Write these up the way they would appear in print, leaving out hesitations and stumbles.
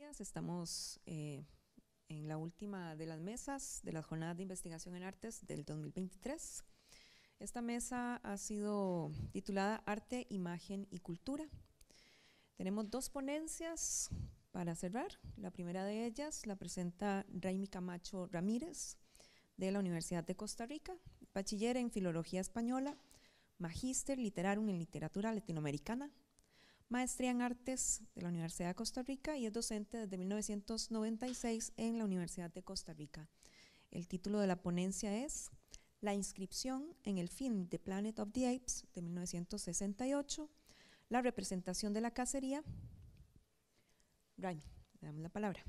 días. Estamos en la última de las mesas de las jornadas de investigación en artes del 2023. Esta mesa ha sido titulada Arte, Imagen y Cultura. Tenemos dos ponencias para cerrar. La primera de ellas la presenta Raimi Camacho Ramírez, de la Universidad de Costa Rica, bachiller en Filología Española, magíster literarum en Literatura Latinoamericana, maestría en Artes de la Universidad de Costa Rica y es docente desde 1996 en la Universidad de Costa Rica. El título de la ponencia es La inscripción en el film The Planet of the Apes de 1968, la representación de la cacería. Raimi, le damos la palabra.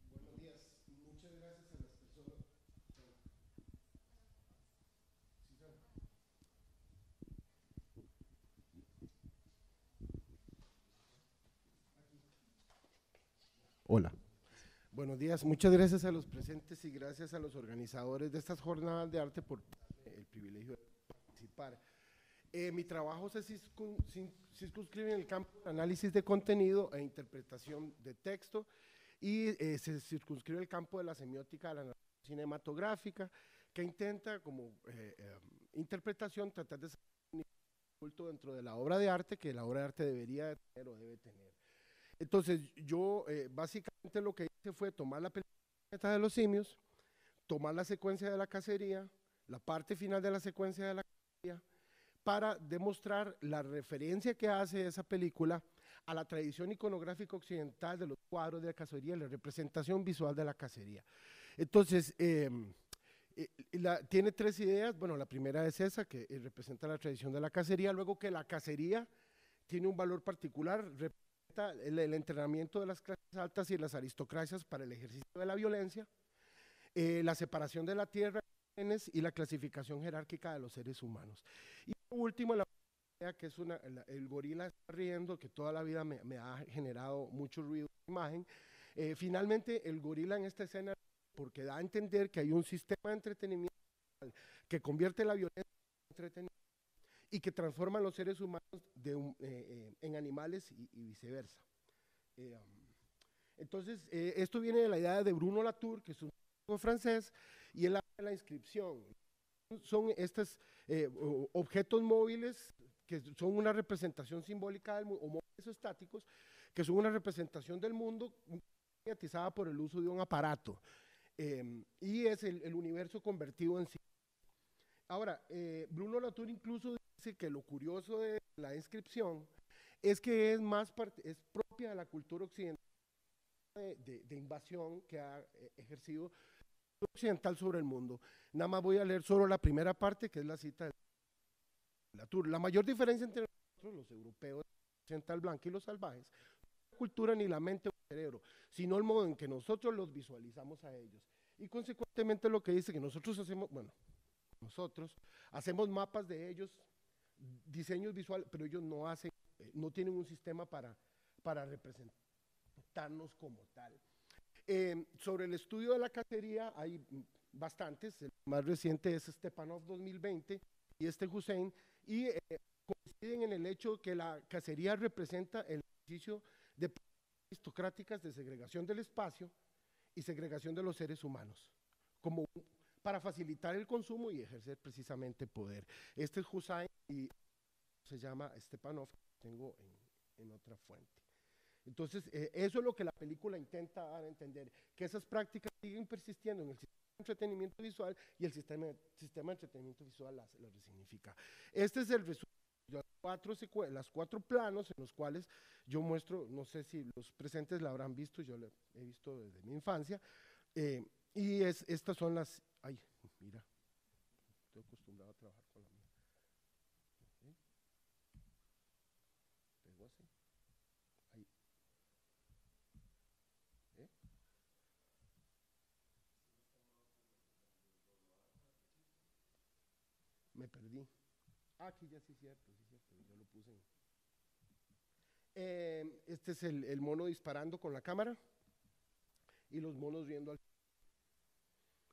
Buenos días, muchas gracias a las personas. Hola. Buenos días, muchas gracias a los presentes y gracias a los organizadores de estas jornadas de arte por el privilegio de participar. Mi trabajo se circunscribe en el campo de análisis de contenido e interpretación de texto y se circunscribe el campo de la semiótica de la narración cinematográfica, que intenta como interpretación tratar de ser un culto dentro de la obra de arte que la obra de arte debería tener o debe tener. Entonces yo básicamente lo que hice fue tomar la película de los simios, tomar la secuencia de la cacería, la parte final de la secuencia de la cacería, para demostrar la referencia que hace esa película a la tradición iconográfica occidental de los cuadros de la cacería, la representación visual de la cacería. Entonces, tiene tres ideas. Bueno, la primera es esa, que representa la tradición de la cacería, luego que la cacería tiene un valor particular, representa el entrenamiento de las clases altas y las aristocracias para el ejercicio de la violencia, la separación de la tierra y la clasificación jerárquica de los seres humanos. Y por último, la idea que es el gorila está riendo, que toda la vida me ha generado mucho ruido de imagen. Finalmente, el gorila en esta escena, porque da a entender que hay un sistema de entretenimiento que convierte la violencia en entretenimiento y que transforma a los seres humanos en animales y viceversa. Entonces, esto viene de la idea de Bruno Latour, que es un francés, y él habla de la inscripción. Son estos objetos móviles que son una representación simbólica del mundo, o móviles estáticos, que son una representación del mundo mediatizada por el uso de un aparato. Y es el universo convertido en sí. Ahora, Bruno Latour incluso dice que lo curioso de la inscripción es que es propia de la cultura occidental de invasión que ha ejercido occidental sobre el mundo. Nada más voy a leer solo la primera parte, que es la cita de Latour. La mayor diferencia entre nosotros, los europeos, occidental blanco y los salvajes, no es la cultura ni la mente o el cerebro, sino el modo en que nosotros los visualizamos a ellos. Y consecuentemente lo que dice que nosotros hacemos mapas de ellos, diseños visuales, pero ellos no tienen un sistema para representarnos como tal. Sobre el estudio de la cacería hay bastantes, el más reciente es Stepanov 2020 y Hussein, y coinciden en el hecho que la cacería representa el ejercicio de aristocráticas de segregación del espacio y segregación de los seres humanos, para facilitar el consumo y ejercer precisamente poder. Este es Hussein y se llama Stepanov, tengo en otra fuente. Entonces, eso es lo que la película intenta dar a entender, que esas prácticas siguen persistiendo en el sistema de entretenimiento visual y el sistema de entretenimiento visual las resignifica. Este es el resumen de las cuatro planos en los cuales yo muestro, no sé si los presentes la habrán visto, yo la he visto desde mi infancia, y estas son las, ay, mira, estoy acostumbrado a trabajar con la mía. Pego así. Ahí. Me perdí. Aquí ya sí es cierto, yo lo puse. Este es el mono disparando con la cámara y los monos viendo al...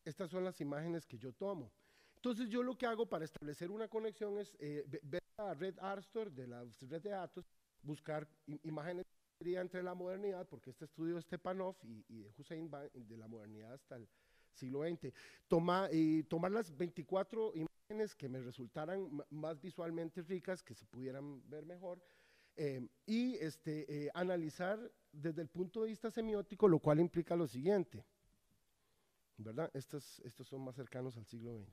Estas son las imágenes que yo tomo. Entonces yo lo que hago para establecer una conexión es ver a Red Arstor de la red de datos, buscar imágenes sería entre la modernidad, porque este estudio de Stepanov y de Hussein va de la modernidad hasta el siglo XX. Tomar las 24 imágenes que me resultaran más visualmente ricas, que se pudieran ver mejor, y analizar desde el punto de vista semiótico, lo cual implica lo siguiente, ¿verdad? Estos son más cercanos al siglo XX.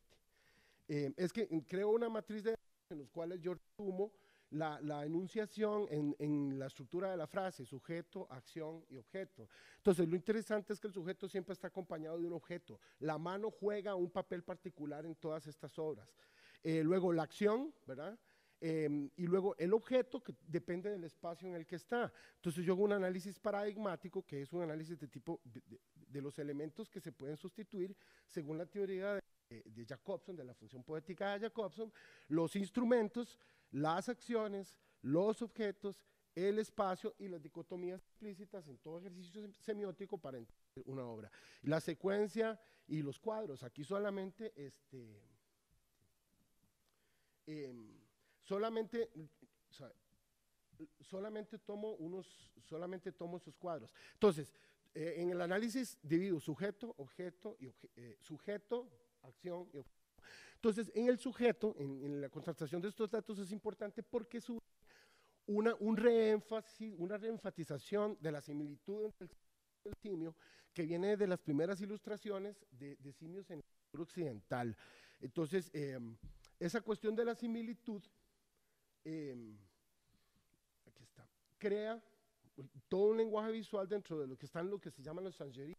Es que creo una matriz de en los cuales yo resumo la enunciación en la estructura de la frase, sujeto, acción y objeto. Entonces, lo interesante es que el sujeto siempre está acompañado de un objeto. La mano juega un papel particular en todas estas obras. Luego, la acción, ¿verdad? Y luego el objeto, que depende del espacio en el que está. Entonces, yo hago un análisis paradigmático, que es un análisis de tipo de los elementos que se pueden sustituir según la teoría de Jacobson, de la función poética de Jacobson, los instrumentos, las acciones, los objetos, el espacio y las dicotomías explícitas en todo ejercicio semiótico para entender una obra. La secuencia y los cuadros, aquí solamente solamente tomo esos cuadros. Entonces, en el análisis divido sujeto, objeto, sujeto, acción y objeto. Entonces, en el sujeto, en la contrastación de estos datos es importante porque es una reenfatización de la similitud entre el simio que viene de las primeras ilustraciones de simios en el mundo occidental. Entonces, esa cuestión de la similitud, aquí está, crea todo un lenguaje visual dentro de lo que se llaman los sangeries,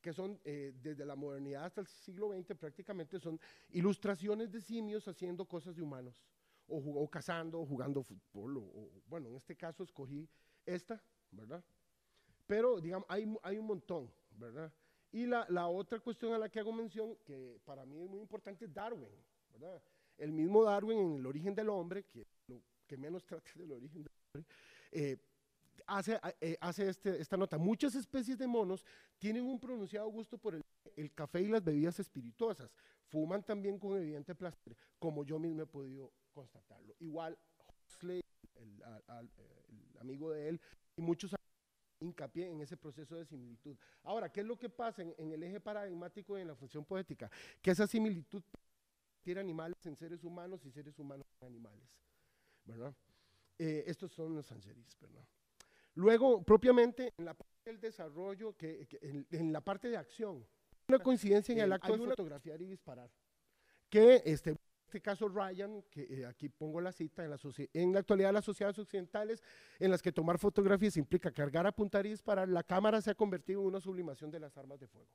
que son desde la modernidad hasta el siglo XX prácticamente son ilustraciones de simios haciendo cosas de humanos, o cazando, o jugando fútbol, bueno, en este caso escogí esta, ¿verdad? Pero, digamos, hay un montón, ¿verdad? Y la otra cuestión a la que hago mención, que para mí es muy importante, es Darwin, ¿verdad? El mismo Darwin en El origen del hombre, que lo que menos trata del origen del hombre, hace esta nota. Muchas especies de monos tienen un pronunciado gusto por el café y las bebidas espirituosas. Fuman también con evidente placer, como yo mismo he podido constatarlo. Igual, Huxley, el amigo de él, y muchos hincapié en ese proceso de similitud. Ahora, ¿qué es lo que pasa en el eje paradigmático y en la función poética? Que esa similitud tiene animales en seres humanos y seres humanos en animales, ¿verdad? Estos son los sangeries, ¿verdad? Luego, propiamente, en la parte del desarrollo, en la parte de acción, una coincidencia en el acto de fotografiar y disparar, que en este caso Ryan, que aquí pongo la cita, en la actualidad las sociedades occidentales en las que tomar fotografías implica cargar, apuntar y disparar, la cámara se ha convertido en una sublimación de las armas de fuego.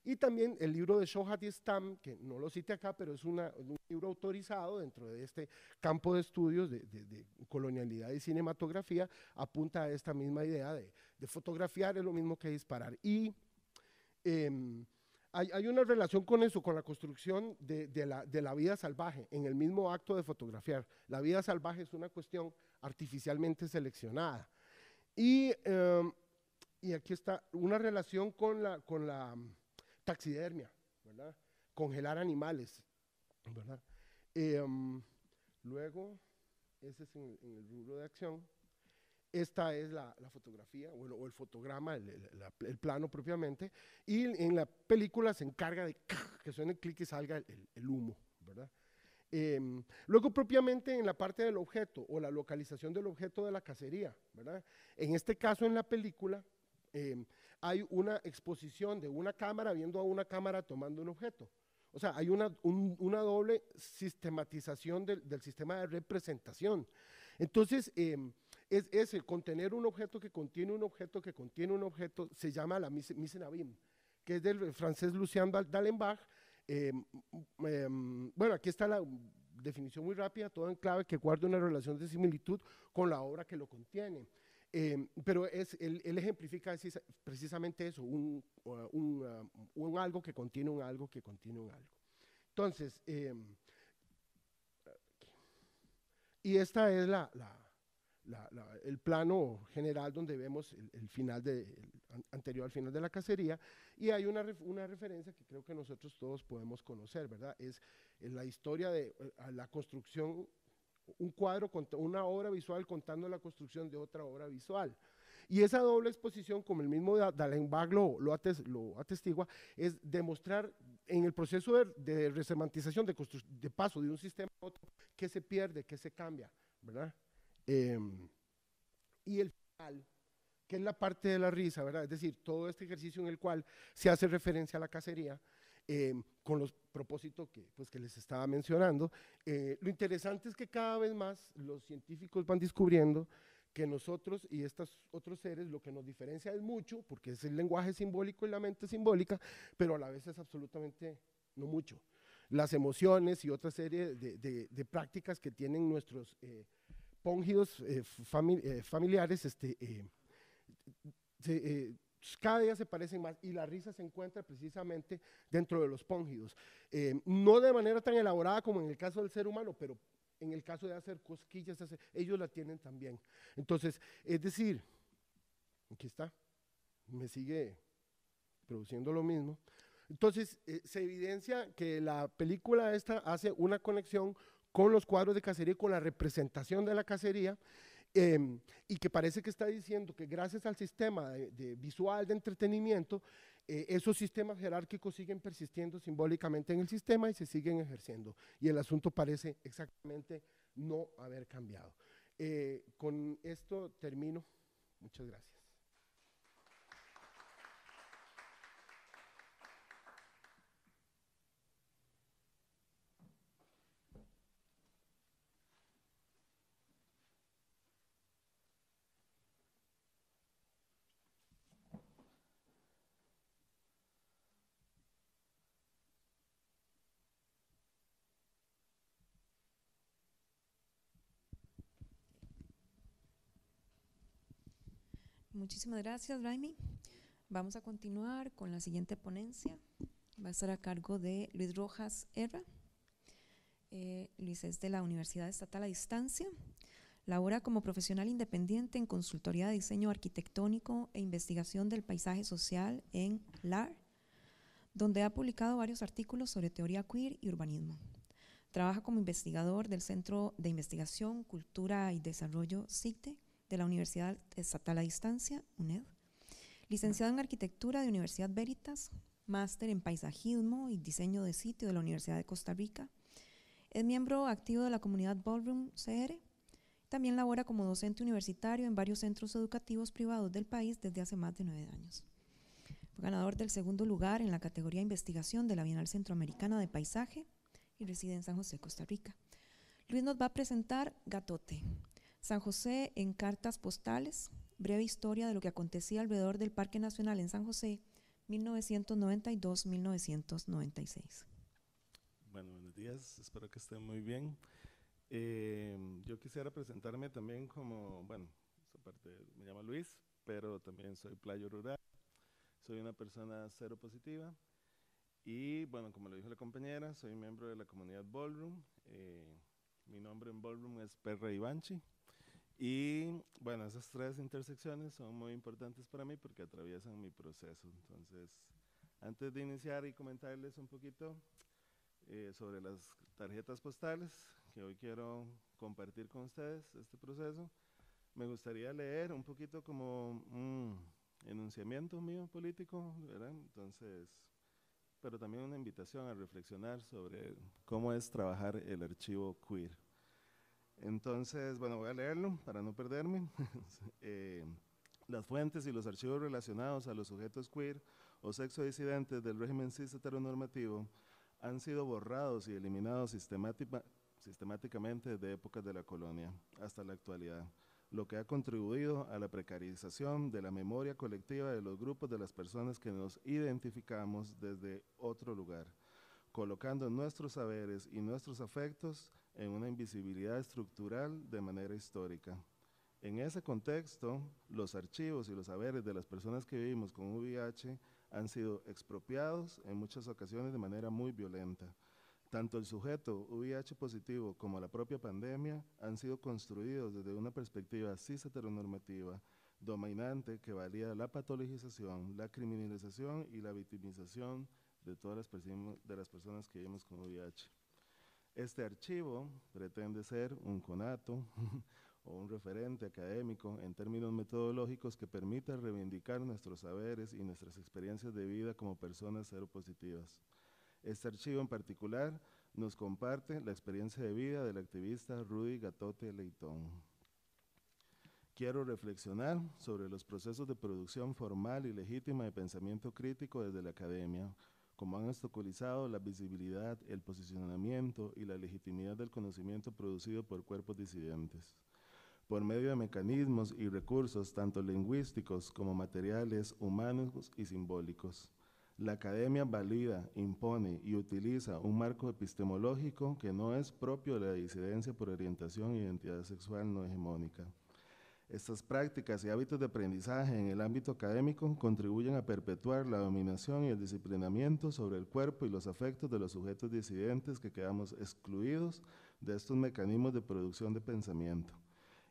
Y también el libro de Shohat Istam, que no lo cite acá, pero es un libro autorizado dentro de este campo de estudios de colonialidad y cinematografía, apunta a esta misma idea de fotografiar es lo mismo que disparar. Y hay una relación con eso, con la construcción de la vida salvaje, en el mismo acto de fotografiar. La vida salvaje es una cuestión artificialmente seleccionada. Y aquí está una relación con la taxidermia, ¿verdad? Congelar animales, ¿verdad? Luego, ese es en el rubro de acción. Esta es la fotografía, bueno, o el fotograma, el plano propiamente, y en la película se encarga de que suene el clic y salga el humo, ¿verdad? Luego, propiamente en la parte del objeto, o la localización del objeto de la cacería, ¿verdad? En este caso, en la película, hay una exposición de una cámara viendo a una cámara tomando un objeto. O sea, hay una doble sistematización del sistema de representación. Entonces, es ese, contener un objeto que contiene un objeto que contiene un objeto, se llama la mise en abîme, que es del francés Lucien d'Alembert. Bueno, aquí está la definición muy rápida, todo en clave que guarda una relación de similitud con la obra que lo contiene. Pero él ejemplifica precisamente eso, un algo que contiene un algo que contiene un algo. Entonces, y esta es el plano general donde vemos el final anterior al final de la cacería, y hay una referencia que creo que nosotros todos podemos conocer, ¿verdad? Es la historia de la construcción, un cuadro, una obra visual contando la construcción de otra obra visual. Y esa doble exposición, como el mismo Dallenbach lo atestigua, es demostrar en el proceso de resemantización, de paso de un sistema a otro, que se pierde, que se cambia, ¿verdad? Y el final, que es la parte de la risa, ¿verdad? Es decir, todo este ejercicio en el cual se hace referencia a la cacería, con los propósitos que les estaba mencionando. Lo interesante es que cada vez más los científicos van descubriendo que nosotros y estos otros seres lo que nos diferencia es mucho, porque es el lenguaje simbólico y la mente simbólica, pero a la vez es absolutamente no mucho. Las emociones y otra serie de prácticas que tienen nuestros póngidos familiares, cada día se parecen más, y la risa se encuentra precisamente dentro de los póngidos. No de manera tan elaborada como en el caso del ser humano, pero en el caso de hacer cosquillas, ellos la tienen también. Entonces, es decir, aquí está, me sigue produciendo lo mismo. Entonces, se evidencia que la película esta hace una conexión con los cuadros de cacería y con la representación de la cacería, y que parece que está diciendo que gracias al sistema de visual de entretenimiento, esos sistemas jerárquicos siguen persistiendo simbólicamente en el sistema y se siguen ejerciendo. Y el asunto parece exactamente no haber cambiado. Con esto termino. Muchas gracias. Muchísimas gracias, Raimi. Vamos a continuar con la siguiente ponencia. Va a estar a cargo de Luis Rojas Herra. Luis es de la Universidad Estatal a Distancia. Labora como profesional independiente en consultoría de diseño arquitectónico e investigación del paisaje social en LAR, donde ha publicado varios artículos sobre teoría queer y urbanismo. Trabaja como investigador del Centro de Investigación, Cultura y Desarrollo CICTE de la Universidad Estatal a Distancia, UNED. Licenciado en Arquitectura de Universidad Veritas, máster en Paisajismo y Diseño de Sitio de la Universidad de Costa Rica. Es miembro activo de la comunidad Ballroom CR. También labora como docente universitario en varios centros educativos privados del país desde hace más de 9 años. Fue ganador del segundo lugar en la categoría Investigación de la Bienal Centroamericana de Paisaje y reside en San José, Costa Rica. Luis nos va a presentar Gatote, San José en cartas postales, breve historia de lo que acontecía alrededor del Parque Nacional en San José, 1992-1996. Bueno, buenos días, espero que estén muy bien. Yo quisiera presentarme también como, bueno, esta parte me llamo Luis, pero también soy playo rural, soy una persona cero positiva y, bueno, como lo dijo la compañera, soy miembro de la comunidad Ballroom. Mi nombre en Ballroom es Perra Ivanchi. Y bueno, esas tres intersecciones son muy importantes para mí porque atraviesan mi proceso. Entonces, antes de iniciar y comentarles un poquito sobre las tarjetas postales que hoy quiero compartir con ustedes, este proceso, me gustaría leer un poquito como un enunciamiento mío político, ¿verdad? Entonces, pero también una invitación a reflexionar sobre cómo es trabajar el archivo queer. Entonces, bueno, voy a leerlo para no perderme. Las fuentes y los archivos relacionados a los sujetos queer o sexodisidentes del régimen cis heteronormativo han sido borrados y eliminados sistemáticamente desde épocas de la colonia hasta la actualidad, lo que ha contribuido a la precarización de la memoria colectiva de los grupos de las personas que nos identificamos desde otro lugar, colocando nuestros saberes y nuestros afectos en una invisibilidad estructural de manera histórica. En ese contexto, los archivos y los saberes de las personas que vivimos con VIH han sido expropiados en muchas ocasiones de manera muy violenta. Tanto el sujeto VIH positivo como la propia pandemia han sido construidos desde una perspectiva cis heteronormativa, dominante que valida la patologización, la criminalización y la victimización de todas las personas que vivimos con VIH. Este archivo pretende ser un conato, o un referente académico en términos metodológicos que permita reivindicar nuestros saberes y nuestras experiencias de vida como personas seropositivas. Este archivo en particular nos comparte la experiencia de vida del activista Rudy Gatote Leitón. Quiero reflexionar sobre los procesos de producción formal y legítima de pensamiento crítico desde la academia, como han obstaculizado la visibilidad, el posicionamiento y la legitimidad del conocimiento producido por cuerpos disidentes, por medio de mecanismos y recursos tanto lingüísticos como materiales, humanos y simbólicos. La academia valida, impone y utiliza un marco epistemológico que no es propio de la disidencia por orientación e identidad sexual no hegemónica. Estas prácticas y hábitos de aprendizaje en el ámbito académico contribuyen a perpetuar la dominación y el disciplinamiento sobre el cuerpo y los afectos de los sujetos disidentes que quedamos excluidos de estos mecanismos de producción de pensamiento.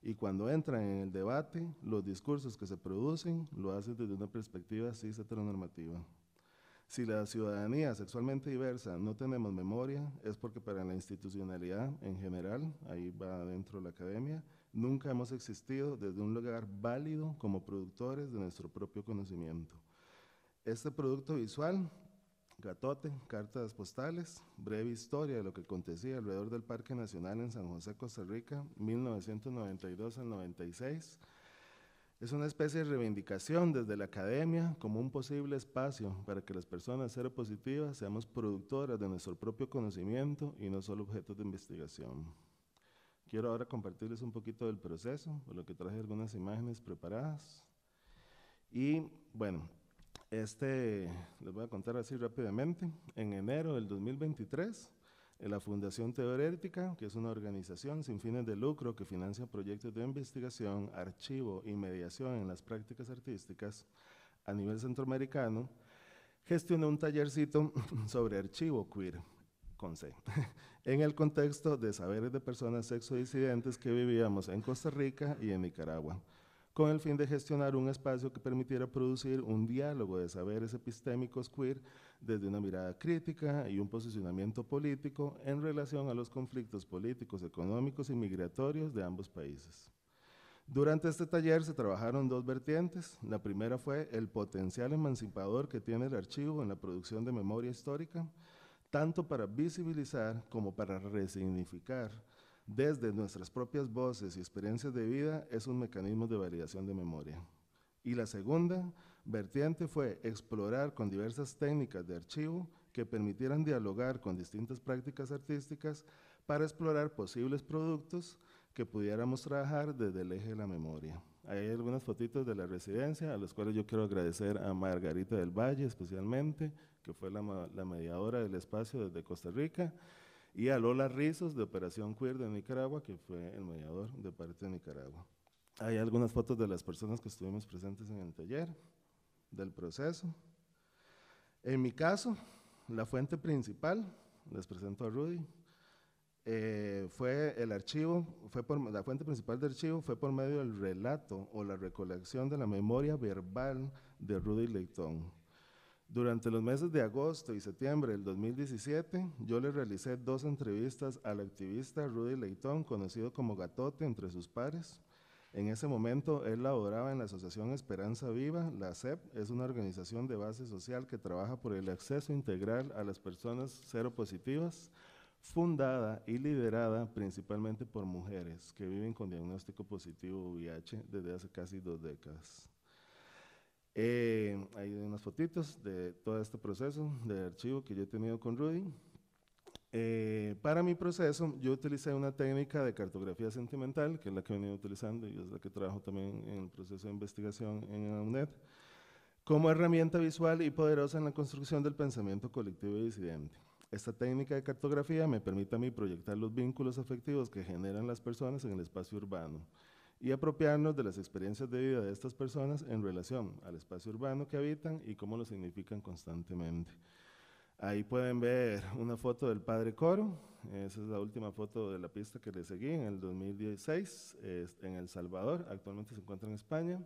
Y cuando entran en el debate, los discursos que se producen lo hacen desde una perspectiva cis heteronormativa. Si la ciudadanía sexualmente diversa no tenemos memoria, es porque para la institucionalidad en general, ahí va adentro la academia, nunca hemos existido desde un lugar válido como productores de nuestro propio conocimiento. Este producto visual, Gatote, cartas postales, breve historia de lo que acontecía alrededor del Parque Nacional en San José, Costa Rica, 1992 al 96, es una especie de reivindicación desde la academia como un posible espacio para que las personas seropositivas seamos productoras de nuestro propio conocimiento y no solo objetos de investigación. Quiero ahora compartirles un poquito del proceso, por lo que traje algunas imágenes preparadas. Y bueno, les voy a contar así rápidamente. En enero del 2023, la Fundación Teorética, que es una organización sin fines de lucro que financia proyectos de investigación, archivo y mediación en las prácticas artísticas a nivel centroamericano, gestionó un tallercito sobre archivo queer, con C, en el contexto de saberes de personas sexodisidentes que vivíamos en Costa Rica y en Nicaragua, con el fin de gestionar un espacio que permitiera producir un diálogo de saberes epistémicos queer desde una mirada crítica y un posicionamiento político en relación a los conflictos políticos, económicos y migratorios de ambos países. Durante este taller se trabajaron dos vertientes. La primera fue el potencial emancipador que tiene el archivo en la producción de memoria histórica, tanto para visibilizar como para resignificar desde nuestras propias voces y experiencias de vida esos mecanismos de validación de memoria. Y la segunda vertiente fue explorar con diversas técnicas de archivo que permitieran dialogar con distintas prácticas artísticas para explorar posibles productos que pudiéramos trabajar desde el eje de la memoria. Hay algunas fotitos de la residencia, a las cuales yo quiero agradecer a Margarita del Valle especialmente, que fue la mediadora del espacio desde Costa Rica, y a Lola Rizos de Operación Queer de Nicaragua, que fue el mediador de parte de Nicaragua. Hay algunas fotos de las personas que estuvimos presentes en el taller, del proceso. En mi caso, la fuente principal, les presento a Rudy, la fuente principal del archivo fue por medio del relato o la recolección de la memoria verbal de Rudy Leitón. Durante los meses de agosto y septiembre del 2017, yo le realicé 2 entrevistas al activista Rudy Leitón, conocido como Gatote entre sus pares. En ese momento, él laboraba en la Asociación Esperanza Viva. La ASEP es una organización de base social que trabaja por el acceso integral a las personas seropositivas, fundada y liderada principalmente por mujeres que viven con diagnóstico positivo VIH desde hace casi 2 décadas. Hay unas fotitos de todo este proceso de archivo que yo he tenido con Rudy. Para mi proceso, yo utilicé una técnica de cartografía sentimental, que es la que he venido utilizando y es la que trabajo también en el proceso de investigación en la UNED, como herramienta visual y poderosa en la construcción del pensamiento colectivo y disidente. Esta técnica de cartografía me permite a mí proyectar los vínculos afectivos que generan las personas en el espacio urbano y apropiarnos de las experiencias de vida de estas personas en relación al espacio urbano que habitan y cómo lo significan constantemente. Ahí pueden ver una foto del Padre Coro. Esa es la última foto de la pista que le seguí en el 2016 en El Salvador. Actualmente se encuentra en España.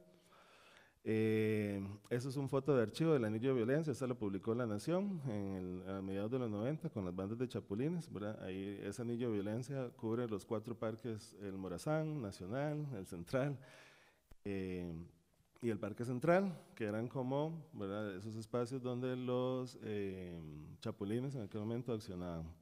Eso es un foto de archivo del anillo de violencia, esta lo publicó La Nación a mediados de los 90 con las bandas de chapulines, ¿verdad? Ahí ese anillo de violencia cubre los 4 parques, el Morazán, Nacional, el Central y el Parque Central, que eran como, ¿verdad?, esos espacios donde los chapulines en aquel momento accionaban.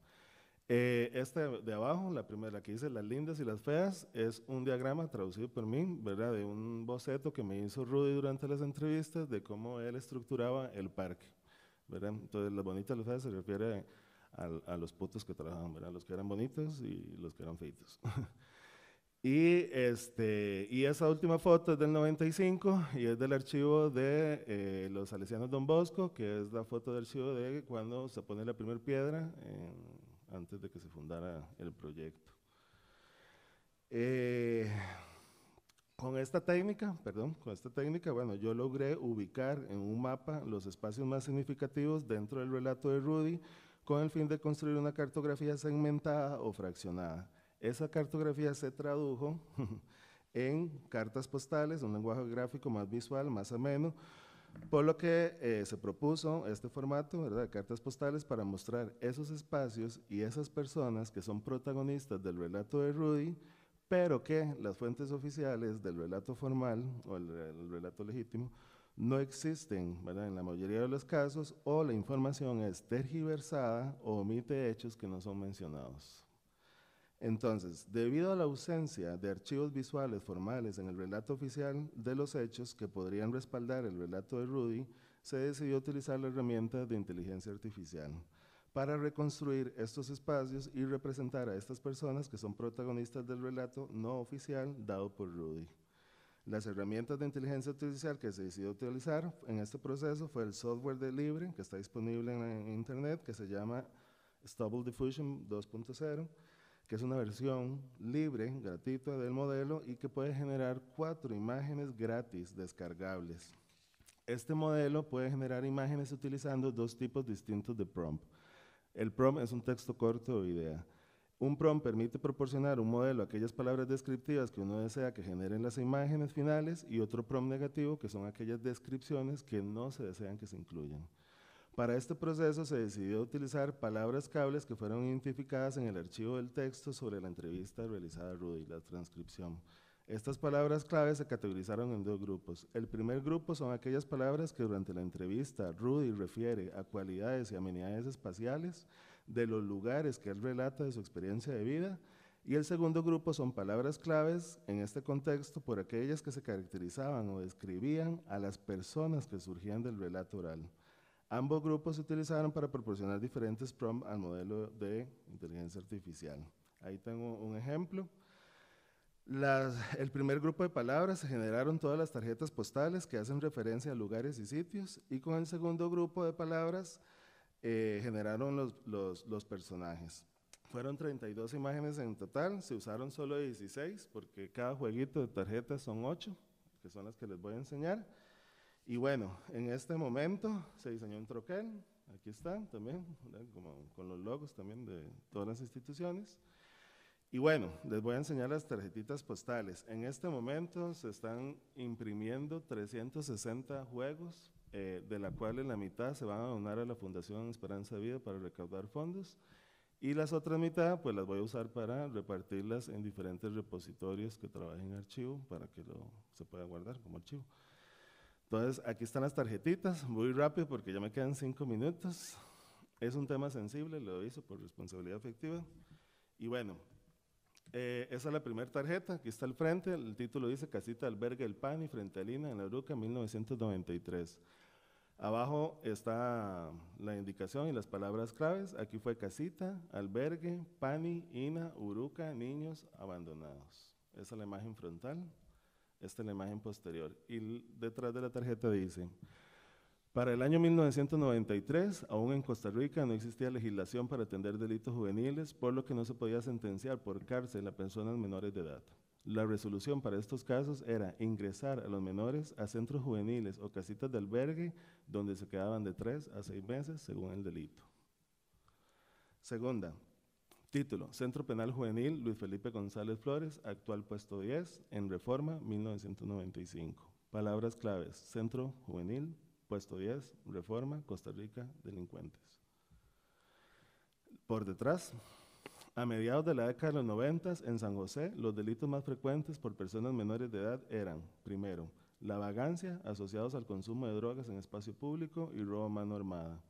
Esta de abajo, la primera que dice las lindas y las feas, es un diagrama traducido por mí, ¿verdad?, de un boceto que me hizo Rudy durante las entrevistas de cómo él estructuraba el parque, ¿verdad? Entonces, las bonitas y las feas se refiere a los putos que trabajaban, ¿verdad?, los que eran bonitos y los que eran feitos. Y esa última foto es del 95 y es del archivo de los Salesianos Don Bosco, que es la foto de archivo de cuando se pone la primera piedra antes de que se fundara el proyecto. Con esta técnica, bueno, yo logré ubicar en un mapa los espacios más significativos dentro del relato de Rudy con el fin de construir una cartografía segmentada o fraccionada. Esa cartografía se tradujo en cartas postales, un lenguaje gráfico más visual, más ameno, por lo que se propuso este formato, ¿verdad?, de cartas postales para mostrar esos espacios y esas personas que son protagonistas del relato de Rudy, pero que las fuentes oficiales del relato formal o el relato legítimo no existen, ¿verdad?, en la mayoría de los casos, o la información es tergiversada o omite hechos que no son mencionados. Entonces, debido a la ausencia de archivos visuales formales en el relato oficial de los hechos que podrían respaldar el relato de Rudy, se decidió utilizar la herramienta de inteligencia artificial para reconstruir estos espacios y representar a estas personas que son protagonistas del relato no oficial dado por Rudy. Las herramientas de inteligencia artificial que se decidió utilizar en este proceso fue el software de Libre, que está disponible en internet, que se llama Stable Diffusion 2.0, que es una versión libre, gratuita del modelo y que puede generar 4 imágenes gratis descargables. Este modelo puede generar imágenes utilizando 2 tipos distintos de prompt. El prompt es un texto corto o idea. Un prompt permite proporcionar un modelo a aquellas palabras descriptivas que uno desea que generen las imágenes finales y otro prompt negativo que son aquellas descripciones que no se desean que se incluyan. Para este proceso se decidió utilizar palabras claves que fueron identificadas en el archivo del texto sobre la entrevista realizada a Rudy, la transcripción. Estas palabras claves se categorizaron en 2 grupos. El primer grupo son aquellas palabras que durante la entrevista Rudy refiere a cualidades y amenidades espaciales de los lugares que él relata de su experiencia de vida. Y el segundo grupo son palabras claves en este contexto por aquellas que se caracterizaban o describían a las personas que surgían del relato oral. Ambos grupos se utilizaron para proporcionar diferentes prompts al modelo de inteligencia artificial. Ahí tengo un ejemplo. El primer grupo de palabras se generaron todas las tarjetas postales que hacen referencia a lugares y sitios, y con el segundo grupo de palabras generaron los personajes. Fueron 32 imágenes en total, se usaron solo 16 porque cada jueguito de tarjetas son 8, que son las que les voy a enseñar. Y bueno, en este momento se diseñó un troquel, aquí están también, como con los logos también de todas las instituciones. Y bueno, les voy a enseñar las tarjetitas postales. En este momento se están imprimiendo 360 juegos, de la cual en la mitad se van a donar a la Fundación Esperanza de Vida para recaudar fondos. Y las otras mitad, pues las voy a usar para repartirlas en diferentes repositorios que trabajen en archivo para que se pueda guardar como archivo. Entonces, aquí están las tarjetitas, muy rápido porque ya me quedan 5 minutos. Es un tema sensible, lo hice por responsabilidad afectiva. Y bueno, esa es la primera tarjeta, aquí está al frente, el título dice Casita Albergue El Pani, frente a Lina, en La Uruca, 1993. Abajo está la indicación y las palabras claves, aquí fue casita, albergue, Pani, Ina, Uruca, niños abandonados. Esa es la imagen frontal. Esta es la imagen posterior. Y detrás de la tarjeta dice, para el año 1993, aún en Costa Rica no existía legislación para atender delitos juveniles, por lo que no se podía sentenciar por cárcel a personas menores de edad. La resolución para estos casos era ingresar a los menores a centros juveniles o casitas de albergue, donde se quedaban de 3 a 6 meses según el delito. Segunda. Título, Centro Penal Juvenil Luis Felipe González Flores, actual puesto 10, en Reforma, 1995. Palabras claves: Centro Juvenil, puesto 10, Reforma, Costa Rica, delincuentes. Por detrás, a mediados de la década de los 90, en San José, los delitos más frecuentes por personas menores de edad eran, primero, la vagancia, asociados al consumo de drogas en espacio público y robo a mano armada.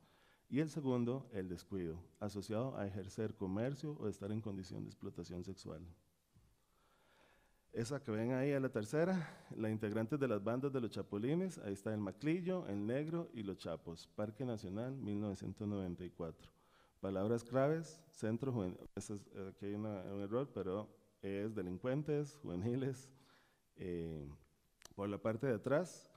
Y el segundo, el descuido, asociado a ejercer comercio o estar en condición de explotación sexual. Esa que ven ahí a la tercera, la integrantes de las bandas de los Chapulines, ahí está el Maclillo, el Negro y los Chapos, Parque Nacional, 1994. Palabras claves: Centro Juvenil, aquí hay un error, pero es delincuentes, juveniles. Por la parte de atrás,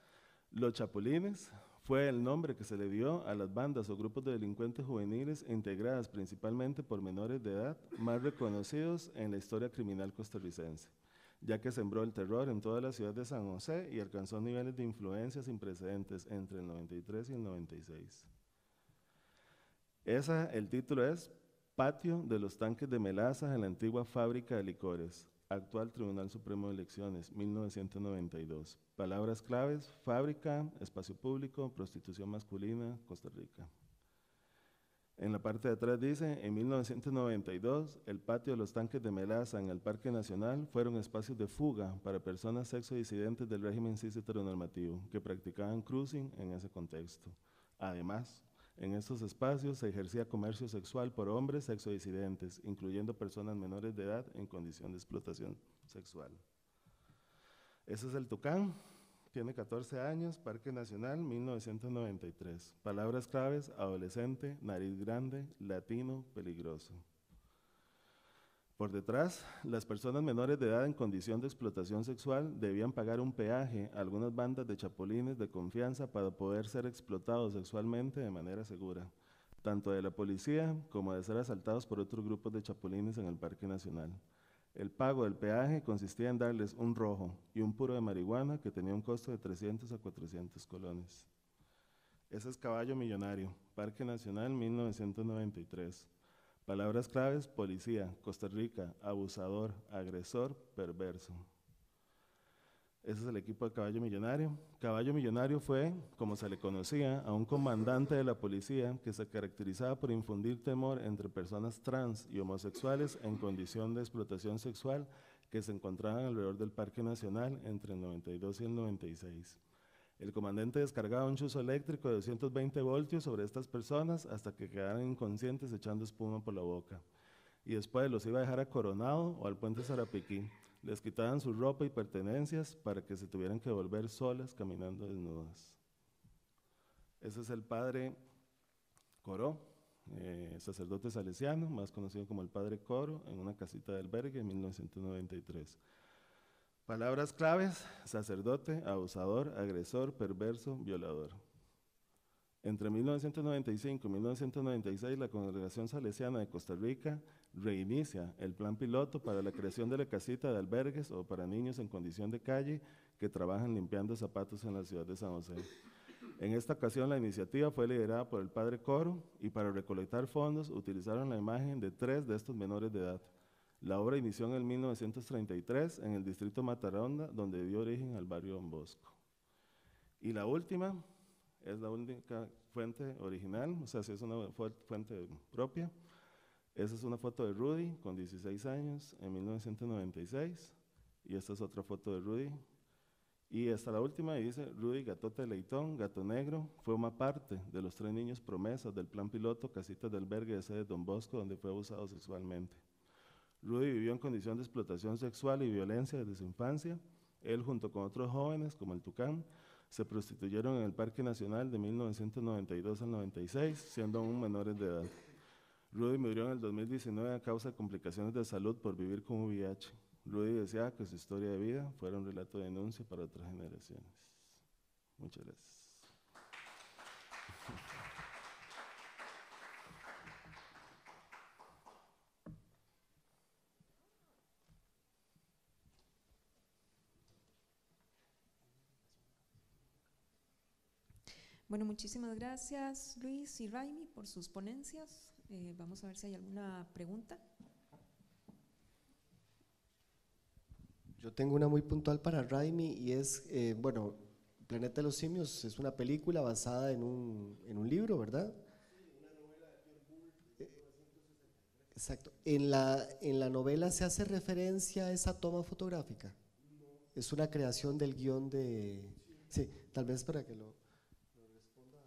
los Chapulines fue el nombre que se le dio a las bandas o grupos de delincuentes juveniles integradas principalmente por menores de edad, más reconocidos en la historia criminal costarricense, ya que sembró el terror en toda la ciudad de San José y alcanzó niveles de influencia sin precedentes entre el 93 y el 96. El título es Patio de los Tanques de Melaza en la antigua fábrica de licores, actual Tribunal Supremo de Elecciones, 1992. Palabras claves: fábrica, espacio público, prostitución masculina, Costa Rica. En la parte de atrás dice: en 1992, el patio de los tanques de Melaza en el Parque Nacional fueron espacios de fuga para personas sexodisidentes del régimen cis heteronormativo que practicaban cruising en ese contexto. Además, en estos espacios se ejercía comercio sexual por hombres sexodisidentes, incluyendo personas menores de edad en condición de explotación sexual. Ese es el Tucán, tiene 14 años, Parque Nacional, 1993. Palabras claves: adolescente, nariz grande, latino, peligroso. Por detrás, las personas menores de edad en condición de explotación sexual debían pagar un peaje a algunas bandas de chapulines de confianza para poder ser explotados sexualmente de manera segura, tanto de la policía como de ser asaltados por otros grupos de chapulines en el Parque Nacional. El pago del peaje consistía en darles un rojo y un puro de marihuana que tenía un costo de 300 a 400 colones. Ese es Caballo Millonario, Parque Nacional, 1993. Palabras claves: policía, Costa Rica, abusador, agresor, perverso. Ese es el equipo de Caballo Millonario. Caballo Millonario fue, como se le conocía, a un comandante de la policía que se caracterizaba por infundir temor entre personas trans y homosexuales en condición de explotación sexual que se encontraban alrededor del Parque Nacional entre el 92 y el 96. El comandante descargaba un chuzo eléctrico de 220 voltios sobre estas personas hasta que quedaran inconscientes echando espuma por la boca. Y después los iba a dejar a Coronado o al puente Sarapiquí. Les quitaban su ropa y pertenencias para que se tuvieran que volver solas caminando desnudas. Ese es el padre Coro, sacerdote salesiano, más conocido como el padre Coro, en una casita de albergue en 1993. Palabras claves: sacerdote, abusador, agresor, perverso, violador. Entre 1995 y 1996, la Congregación Salesiana de Costa Rica reinicia el plan piloto para la creación de la casita de albergues o para niños en condición de calle que trabajan limpiando zapatos en la ciudad de San José. En esta ocasión, la iniciativa fue liderada por el padre Coro y para recolectar fondos utilizaron la imagen de 3 de estos menores de edad. La obra inició en 1933 en el distrito Mataronda, donde dio origen al barrio Don Bosco. Y la última es la única fuente original, o sea, si es una fuente propia. Esa es una foto de Rudy con 16 años en 1996 y esta es otra foto de Rudy. Y esta la última y dice: Rudy Gatote Leitón, Gato Negro, forma parte de los 3 niños promesas del plan piloto Casitas de Albergue de sede Don Bosco, donde fue abusado sexualmente. Rudy vivió en condición de explotación sexual y violencia desde su infancia. Él, junto con otros jóvenes, como el Tucán, se prostituyeron en el Parque Nacional de 1992 al 96, siendo aún menores de edad. Rudy murió en el 2019 a causa de complicaciones de salud por vivir con VIH. Rudy deseaba que su historia de vida fuera un relato de denuncia para otras generaciones. Muchas gracias. Bueno, muchísimas gracias Luis y Raimi por sus ponencias. Vamos a ver si hay alguna pregunta. Yo tengo una muy puntual para Raimi y es, bueno, Planeta de los Simios es una película basada en un libro, ¿verdad? Exacto. En la novela se hace referencia a esa toma fotográfica. Es una creación del guión de... Sí, tal vez para que lo responda.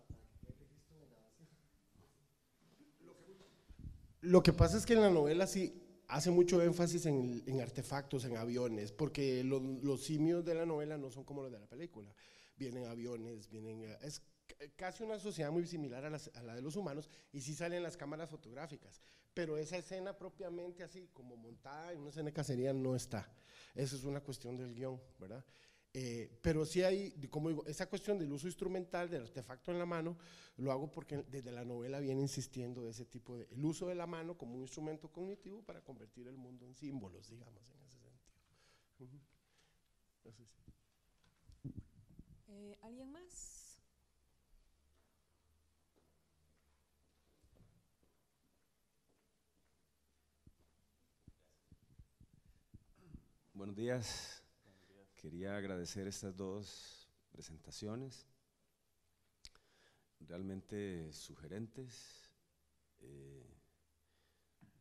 Lo que pasa es que en la novela sí hace mucho énfasis en artefactos, en aviones, porque los simios de la novela no son como los de la película. Vienen aviones, es casi una sociedad muy similar a la de los humanos, y sí salen las cámaras fotográficas, pero esa escena propiamente así, como montada en una escena de cacería, no está. Eso es una cuestión del guión, ¿verdad? Pero sí hay, como digo, esa cuestión del uso instrumental, del artefacto en la mano, lo hago porque desde la novela viene insistiendo de ese tipo de, el uso de la mano como un instrumento cognitivo para convertir el mundo en símbolos, digamos, en ese sentido. Entonces, ¿Alguien más? Buenos días. Quería agradecer estas dos presentaciones, realmente sugerentes.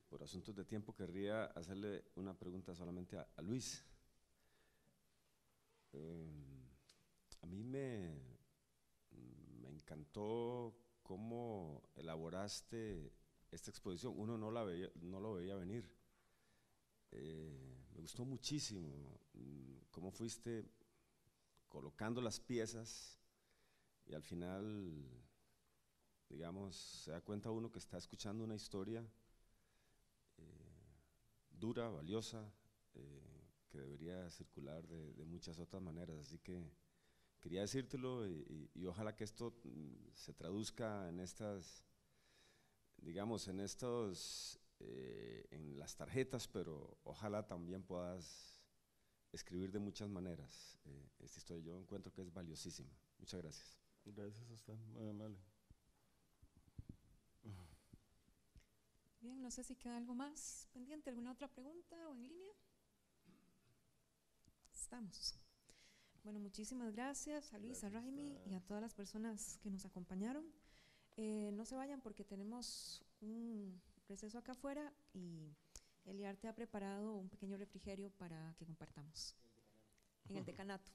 Por asuntos de tiempo querría hacerle una pregunta solamente a Luis. A mí me encantó cómo elaboraste esta exposición. Uno no lo veía venir. Me gustó muchísimo cómo fuiste colocando las piezas y al final, digamos, se da cuenta uno que está escuchando una historia dura, valiosa, que debería circular de muchas otras maneras. Así que quería decírtelo y ojalá que esto se traduzca en estas, digamos, en las tarjetas, pero ojalá también puedas escribir de muchas maneras. Esta historia yo encuentro que es valiosísima. Muchas gracias. Gracias a usted, muy amable. Bien, no sé si queda algo más pendiente, alguna otra pregunta o en línea. Estamos. Bueno, muchísimas gracias a Luis, a Raimi y a todas las personas que nos acompañaron. No se vayan porque tenemos un receso acá afuera y Eliarte ha preparado un pequeño refrigerio para que compartamos en el decanato.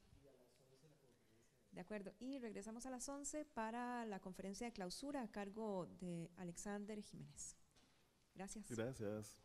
De acuerdo, y regresamos a las 11 para la conferencia de clausura a cargo de Alexander Jiménez. Gracias. Gracias.